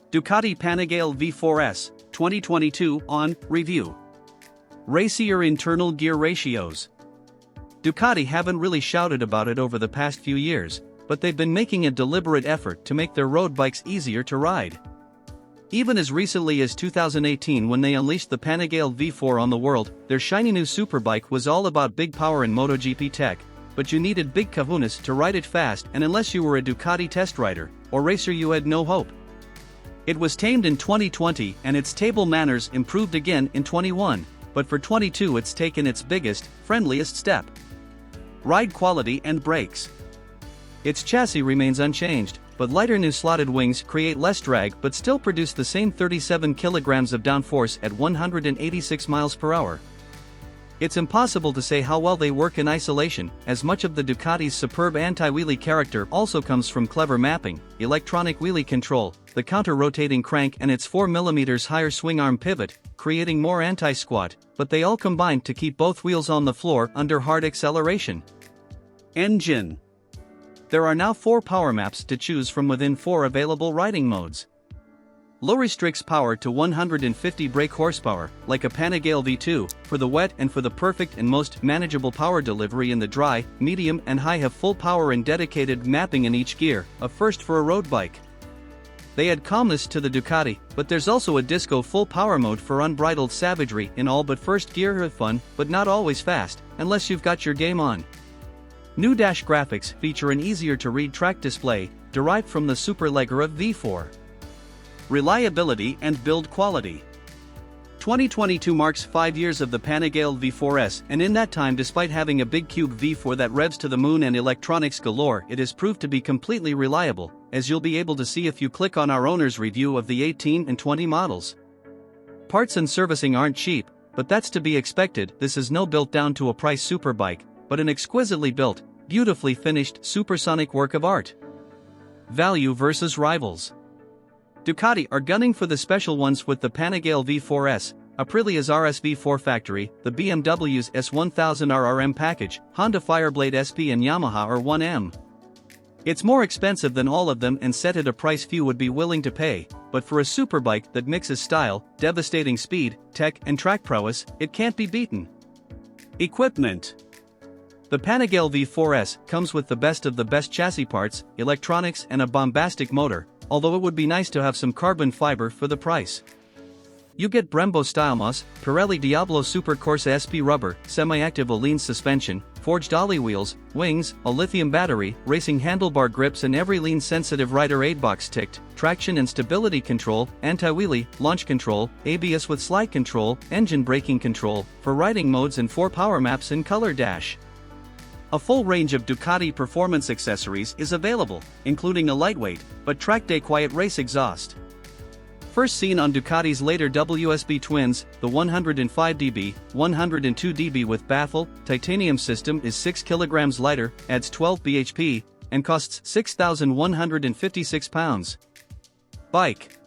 Ducati Panigale V4S, 2022 on review. Racier internal gear ratios. Ducati haven't really shouted about it over the past few years, but they've been making a deliberate effort to make their road bikes easier to ride. Even as recently as 2018, when they unleashed the Panigale V4 on the world, their shiny new superbike was all about big power and MotoGP tech, but you needed big kahunas to ride it fast, and unless you were a Ducati test rider or racer, you had no hope. It was tamed in 2020 and its table manners improved again in 21, but for 22 it's taken its biggest, friendliest step. Ride quality and brakes. Its chassis remains unchanged, but lighter new slotted wings create less drag but still produce the same 37 kilograms of downforce at 186 miles per hour. It's impossible to say how well they work in isolation, as much of the Ducati's superb anti-wheelie character also comes from clever mapping, electronic wheelie control, the counter-rotating crank and its 4mm higher swing arm pivot, creating more anti-squat, but they all combine to keep both wheels on the floor under hard acceleration. Engine. There are now 4 power maps to choose from within 4 available riding modes. Low restricts power to 150 brake horsepower, like a Panigale V2, for the wet, and for the perfect and most manageable power delivery in the dry, medium and high have full power and dedicated mapping in each gear, a first for a road bike. They add calmness to the Ducati, but there's also a disco full power mode for unbridled savagery in all but first gear. Fun, but not always fast, unless you've got your game on. New dash graphics feature an easier-to-read track display, derived from the Superleggera V4. Reliability and build quality. 2022 marks 5 years of the Panigale V4S, and in that time, despite having a big cube V4 that revs to the moon and electronics galore, it has proved to be completely reliable, as you'll be able to see if you click on our owner's review of the 18 and 20 models. Parts and servicing aren't cheap, but that's to be expected. This is no built down to a price superbike, but an exquisitely built, beautifully finished supersonic work of art. Value versus rivals. Ducati are gunning for the special ones with the Panigale V4S, Aprilia's RS-V4 factory, the BMW's S1000RRM package, Honda Fireblade SP and Yamaha R1M. It's more expensive than all of them and set at a price few would be willing to pay, but for a superbike that mixes style, devastating speed, tech and track prowess, it can't be beaten. Equipment. The Panigale V4S comes with the best chassis parts, electronics and a bombastic motor, although it would be nice to have some carbon fiber for the price. You get Brembo style moss, Pirelli Diablo Super Corsa SP rubber, semi-active Alene suspension, forged ollie wheels, wings, a lithium battery, racing handlebar grips and every lean-sensitive rider aid box ticked, traction and stability control, anti-wheelie, launch control, ABS with slide control, engine braking control, for riding modes and 4 power maps in color dash. A full range of Ducati performance accessories is available, including a lightweight, but track-day quiet race exhaust. First seen on Ducati's later WSB twins, the 105dB, 102dB with baffle, titanium system is 6 kg lighter, adds 12 bhp, and costs £6,156. Bike.